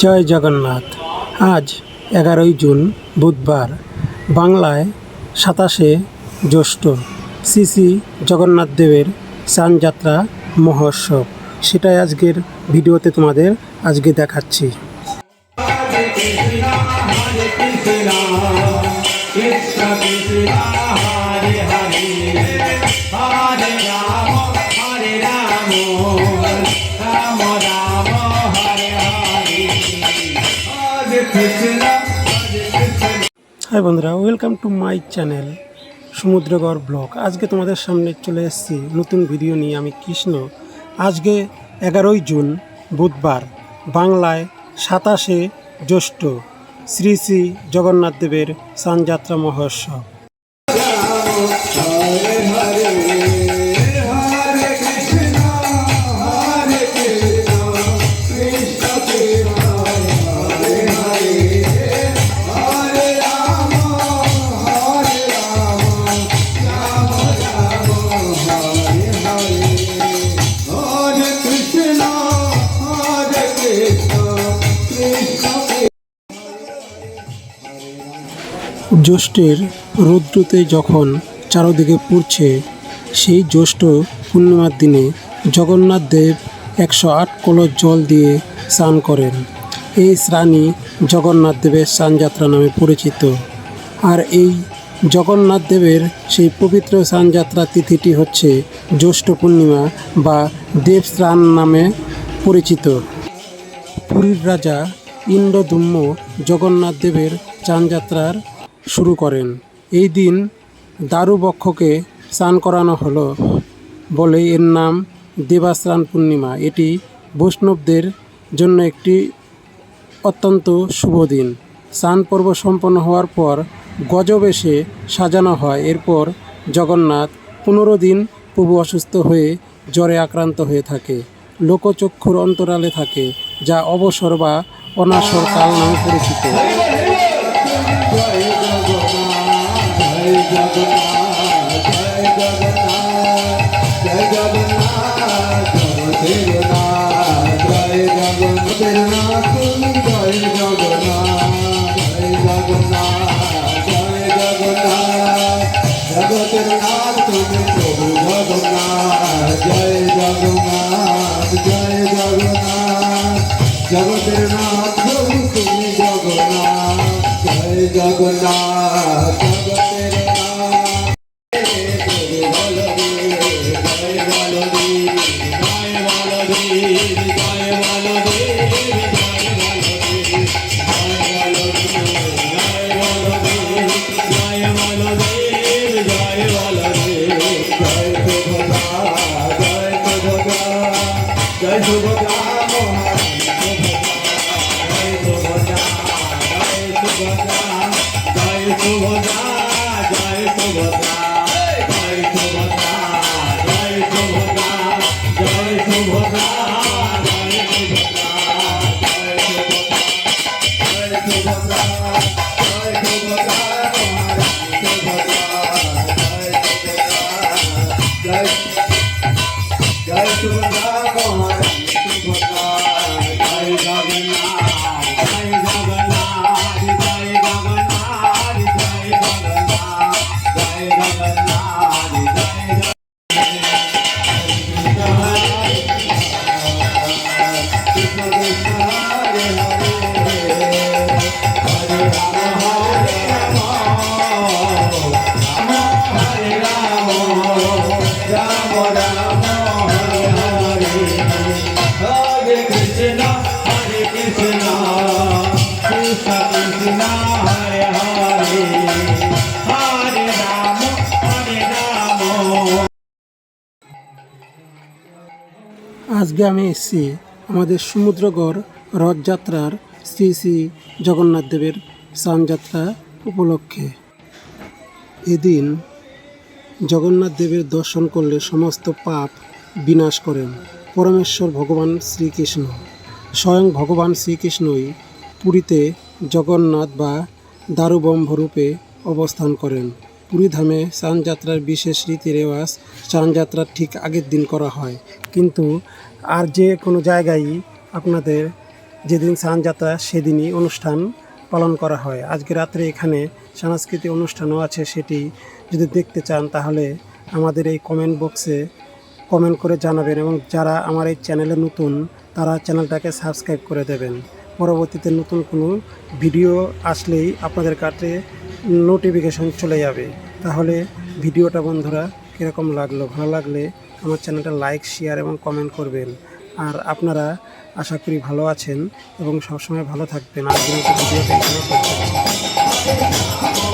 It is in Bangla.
জয় জগন্নাথ। আজ 11ই জুন বুধবার, বাংলায় 27শে জ্যৈষ্ঠ, শ্রী শ্রী জগন্নাথ দেবের স্নানযাত্রা মহোৎসব। সেটাই আজকের ভিডিওতে তোমাদের আজকে দেখাচ্ছি। হাই বন্ধুরা, welcome to my channel Samudragarh blog. আজকে তোমাদের সামনে চলে এসেছি নতুন ভিডিও নিয়ে। আমি কৃষ্ণ। আজকে 11ই জুন বুধবার, বাংলায় 27শে জ্যৈষ্ঠ, শ্রী শ্রী জগন্নাথ দেবের স্নানযাত্রা মহোৎসব। জ্যৈষ্ঠের রৌদ্রতে যখন চারদিকে পুড়ছে, সেই জ্যৈষ্ঠ পূর্ণিমার দিনে জগন্নাথ দেব 108 কলস জল দিয়ে স্নান করেন। এই স্নানই জগন্নাথ দেবের স্নানযাত্রা নামে পরিচিত। আর এই জগন্নাথ দেবের সেই পবিত্র স্নানযাত্রা তিথিটি হচ্ছে জ্যৈষ্ঠ পূর্ণিমা বা দেব স্নান নামে পরিচিত। পুরীর রাজা ইন্দ্রদ্যুম্ন জগন্নাথ দেবের স্নানযাত্রার শুরু করেন। এই দিন দারুবক্ষকে স্নান করানো হলো বলে এর নাম দেবস্নান পূর্ণিমা। এটি বৈষ্ণবদের জন্য একটি অত্যন্ত শুভ দিন। স্নান পর্ব সম্পন্ন হওয়ার পর গজবেশে সাজানো হয়। এরপর জগন্নাথ 15 দিন প্রভু অসুস্থ হয়ে জ্বরে আক্রান্ত হয়ে থাকে, লোকচক্ষুর অন্তরালে থাকে, যা অবসর বা অনাসর কাল নামে পরিচিত। জগতের নাথ প্রভু তুমি জগন্নাথ, জয় জগন্নাথ। জগতের নাথ প্রভু বলদেব, জয় বলদেব, জয় বলদেব, জয় বলদেব, জয় বলদেব, জয় বলদেব, জয় বলদেব, জয় বলদেব, জয় বলদেব, জয় সুভদ্রা, জয় সুভদ্রা, জয় সুভদ্রা। আজকে আমি এসেছি আমাদের সমুদ্রগড় রথযাত্রার শ্রী শ্রী জগন্নাথ দেবের স্নানযাত্রা উপলক্ষে। এদিন জগন্নাথ দেবের দর্শন করলে সমস্ত পাপ বিনাশ করেন পরমেশ্বর ভগবান শ্রীকৃষ্ণ। স্বয়ং ভগবান শ্রীকৃষ্ণই পুরীতে জগন্নাথ বা দারুবম্ভ রূপে অবস্থান করেন। পুরীধামে স্নানযাত্রার বিশেষ রীতি রেওয়াজ স্নানযাত্রার ঠিক আগের দিন করা হয়, কিন্তু আর যে কোনো জায়গায় আপনাদের যেদিন স্নান যাত্রা সেদিনই অনুষ্ঠান পালন করা হয়। আজকে রাত্রে এখানে সাংস্কৃতিক অনুষ্ঠানও আছে, সেটি যদি দেখতে চান তাহলে আমাদের এই কমেন্ট বক্সে কমেন্ট করে জানাবেন, এবং যারা আমার এই চ্যানেলে নতুন তারা চ্যানেলটাকে সাবস্ক্রাইব করে দেবেন। পরবর্তীতে নতুন কোনো ভিডিও আসলেই আপনাদের কাছে নোটিফিকেশন চলে যাবে। তাহলে ভিডিওটা বন্ধুরা কীরকম লাগলো, ভালো লাগলে আমার চ্যানেলটা লাইক, শেয়ার এবং কমেন্ট করবেন। আর আপনারা আশা করি ভালো আছেন এবং সবসময় ভালো থাকবেন। আজকের মতো ভিডিওটা এখানে শেষ করছি।